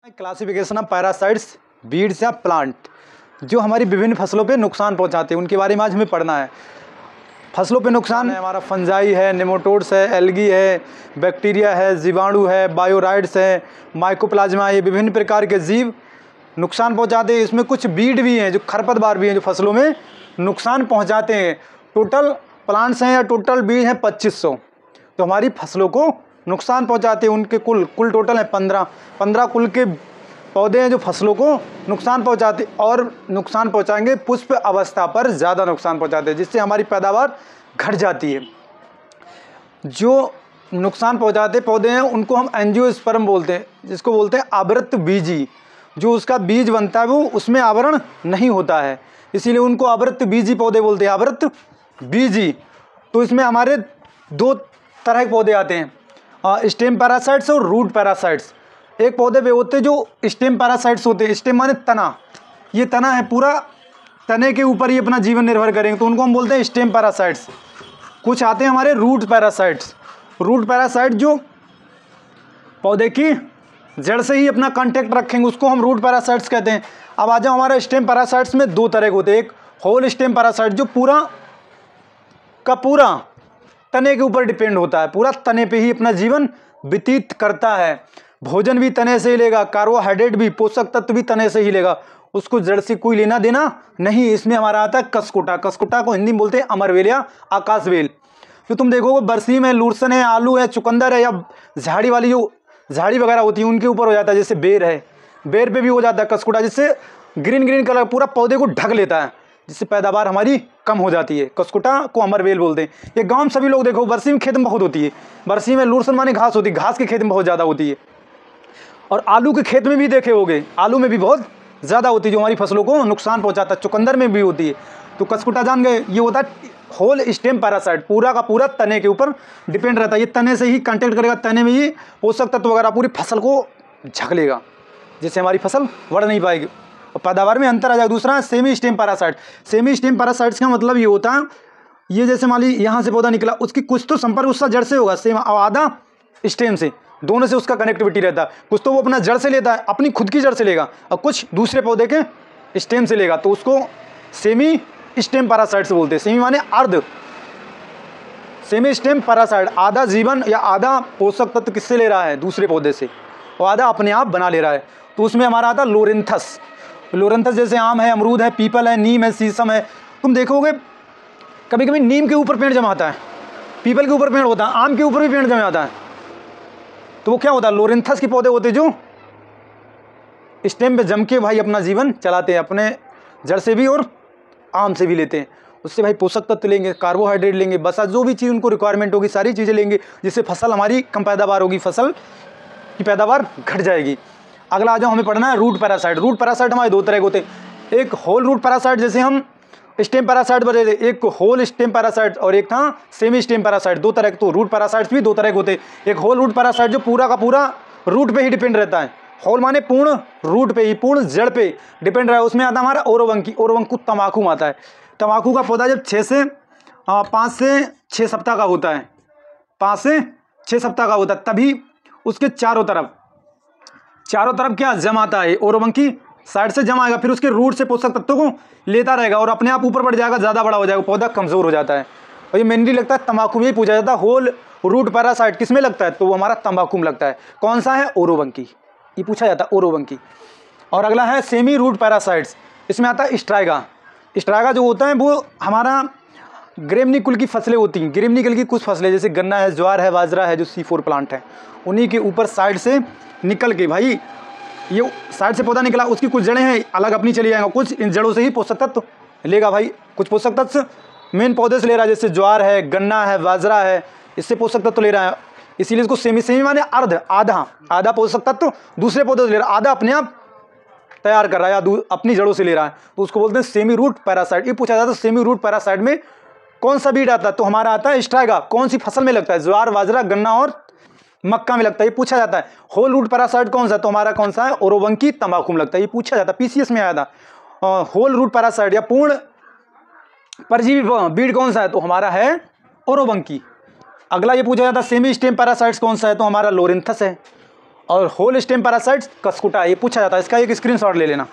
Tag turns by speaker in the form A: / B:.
A: Classification of parasites beads या plant जो हमारी विभिन्न फसलों पे नुकसान पहुंचाते हैं उनके बारे में आज हमें पढ़ना है। फसलों पे नुकसान है हमारा फंजाई है, नेमाटोड्स है, एल्गी है, बैक्टीरिया है, जीवाणु है, बायोराइड्स है, माइकोप्लाज्मा, ये विभिन्न प्रकार के जीव नुकसान पहुंचाते हैं। इसमें कुछ बीड भी हैं जो खरपतवार भी हैं जो फसलों में नुकसान पहुँचाते हैं। टोटल प्लांट्स हैं या टोटल बीज हैं 2500 तो हमारी फसलों को नुकसान पहुंचाते हैं। उनके कुल टोटल है 15 कुल के पौधे हैं जो फसलों को नुकसान पहुंचाते और नुकसान पहुंचाएंगे पुष्प अवस्था पर ज़्यादा नुकसान पहुंचाते हैं, जिससे हमारी पैदावार घट जाती है। जो नुकसान पहुंचाते पौधे हैं उनको हम एंजियोस्पर्म बोलते हैं, जिसको बोलते हैं आवृत बीजी। जो उसका बीज बनता है वो उसमें आवरण नहीं होता है, इसीलिए उनको आवृत बीजी पौधे बोलते हैं, आवृत बीजी। तो इसमें हमारे दो तरह के पौधे आते हैं, स्टेम पैरासाइट्स और रूट पैरासाइट्स। एक पौधे पे होते हैं जो स्टेम पैरासाइट्स होते हैं। स्टेम माने तना, ये तना है, पूरा तने के ऊपर ही अपना जीवन निर्भर करेंगे तो उनको हम बोलते हैं स्टेम पैरासाइट्स। कुछ आते हैं हमारे रूट पैरासाइट्स। रूट पैरासाइट जो पौधे की जड़ से ही अपना कांटेक्ट रखेंगे उसको हम रूट पैरासाइट्स कहते हैं। अब आ जाओ, हमारे स्टेम पैरासाइट्स में दो तरह के होते हैं। एक होल स्टेम पैरासाइट जो पूरा का पूरा तने के ऊपर डिपेंड होता है, पूरा तने पे ही अपना जीवन व्यतीत करता है। भोजन भी तने से ही लेगा, कार्बोहाइड्रेट भी, पोषक तत्व भी तने से ही लेगा, उसको जड़ से कोई लेना देना नहीं। इसमें हमारा आता है कसकुटा। कसकुटा को हिंदी में बोलते हैं अमरवेल या आकाशवेल। तो तुम देखोगे बरसीम है, लूरसन है, आलू है, चुकंदर है या झाड़ी वाली जो झाड़ी वगैरह होती है उनके ऊपर हो जाता है। जैसे बेर है, बेर पे भी हो जाता है कसकुटा, जिससे ग्रीन कलर पूरा पौधे को ढक लेता है, जिससे पैदावार हमारी कम हो जाती है। कसकुटा को अमरवेल बोलते हैं। ये गांव में सभी लोग देखो, बरसीम खेत में बहुत होती है। बरसीम में लूरसन माने घास होती है, घास के खेत में बहुत ज़्यादा होती है। और आलू के खेत में भी देखे होंगे, आलू में भी बहुत ज़्यादा होती है जो हमारी फसलों को नुकसान पहुंचाता है। चुकंदर में भी होती है। तो कसकुटा जान गए, ये होता है होल स्टेम पैरासाइट, पूरा का पूरा तने के ऊपर डिपेंड रहता है। ये तने से ही कांटेक्ट करेगा, तने में ही पोषक तत्व वगैरह पूरी फसल को झक लेगा, जिससे हमारी फसल बढ़ नहीं पाएगी और पैदावार में अंतर आ जाएगा। दूसरा है semi stem parasite. Semi stem parasites का मतलब ये होता है, ये जैसे मान ली यहाँ से पौधा निकला, उसकी कुछ तो संपर्क उसका जड़ से होगा, सेम आधा स्टेम से, दोनों से उसका कनेक्टिविटी रहता है। कुछ तो वो अपना जड़ से लेता है, अपनी खुद की जड़ से लेगा, और कुछ दूसरे पौधे के स्टेम से लेगा, तो उसको सेमी स्टेम पैरासाइट्स बोलते हैं। सेमी माने अर्ध, सेमी स्टेम पैरासाइट आधा जीवन या आधा पोषक तत्व किससे ले रहा है, दूसरे पौधे से, और आधा अपने आप बना ले रहा है। तो उसमें हमारा आता है लोरेंथस। लोरेंथस जैसे आम है, अमरूद है, पीपल है, नीम है, शीशम है। तुम देखोगे कभी कभी नीम के ऊपर पेड़ जमा आता है, पीपल के ऊपर पेड़ होता है, आम के ऊपर भी पेड़ जमा आता है। तो वो क्या होता है, लोरेंथस के पौधे होते हैं जो स्टेम पे जम के भाई अपना जीवन चलाते हैं, अपने जड़ से भी और आम से भी लेते हैं। उससे भाई पोषक तत्व लेंगे, कार्बोहाइड्रेट लेंगे, बसा जो भी चीज़ उनको रिक्वायरमेंट होगी सारी चीज़ें लेंगे, जिससे फसल हमारी कम पैदावार होगी, फसल की पैदावार घट जाएगी। अगला आ जाओ, हमें पढ़ना है रूट पैरासाइट। रूट पैरासाइट हमारे दो तरह के होते हैं। एक होल रूट पैरासाइट, जैसे हम स्टेम पैरासाइट बने थे, एक होल स्टेम पैरासाइट और एक था सेमी स्टेम पैरासाइट। दो तरह के, तो रूट पैरासाइट्स भी दो तरह के होते हैं। एक होल रूट पैरासाइट जो पूरा का पूरा रूट पे ही डिपेंड रहता है। होल माने पूर्ण रूट पे ही, पूर्ण जड़ पे डिपेंड रहा है। उसमें आता है हमारा ओरोवंकी। ओरोवंकु तम्बाकू आता है। तम्बाकू का पौधा जब 5 से 6 सप्ताह का होता है, 5 से 6 सप्ताह का होता है, तभी उसके चारों तरफ क्या जम आता है, ओरोवंकी साइड से जम आएगा, फिर उसके रूट से पोषक तत्वों को लेता रहेगा और अपने आप ऊपर बढ़ जाएगा, ज़्यादा बड़ा हो जाएगा, पौधा कमज़ोर हो जाता है। और ये मेनली लगता है तंबाकू में ही पूछा जाता है। होल रूट पैरासाइट किस में लगता है, तो वो हमारा तंबाकू में लगता है। कौन सा है, ओरोवंकी, ये पूछा जाता है, ओरोवंकी। और अगला है सेमी रूट पैरासाइट्स। इसमें आता है स्ट्राइगा। स्ट्राइगा जो होता है वो हमारा ग्रेमनी कुल की फसलें होती हैं। ग्रेमनी कुल की कुछ फसलें जैसे गन्ना है, ज्वार है, बाजरा है, जो C4 प्लांट है, उन्हीं के ऊपर साइड से निकल के भाई ये साइड से पौधा निकला, उसकी कुछ जड़ें हैं अलग अपनी चली जाएंगे, कुछ इन जड़ों से ही पोषक तत्व लेगा भाई। कुछ पोषक तत्व मेन पौधे से ले रहा है, जैसे ज्वार है, गन्ना है, बाजरा है, इससे पोषक तत्व ले रहा है, इसीलिए इसको सेमी माने अर्ध, आधा पोषक तत्व दूसरे पौधे से ले रहा है, आधा अपने आप तैयार कर रहा है या अपनी जड़ों से ले रहा है, तो उसको बोलते हैं सेमी रूट पैरासाइट। ये पूछा जाता है सेमी रूट पैरासाइट में कौन सा बीड आता है, तो हमारा आता है स्ट्राइगा। कौन सी फसल में लगता है, ज्वार, बाजरा, गन्ना और मक्का में लगता है, ये पूछा जाता है। होल रूट पैरासाइट कौन सा, तो हमारा कौन सा है, ओरोवंकी तंबाकू में लगता है, ये पूछा जाता है, PCS में आया था। होल रूट पैरासाइट या पूर्ण परजीवी बीड कौन सा है, तो हमारा है ओरोवंकी। अगला ये पूछा जाता है सेमी स्टेम पैरासाइट्स कौन सा है, तो हमारा लोरेंथस है। और होल स्टेम पैरासाइट्स कस्कुटा, ये पूछा जाता है, इसका एक स्क्रीनशॉट ले लेना।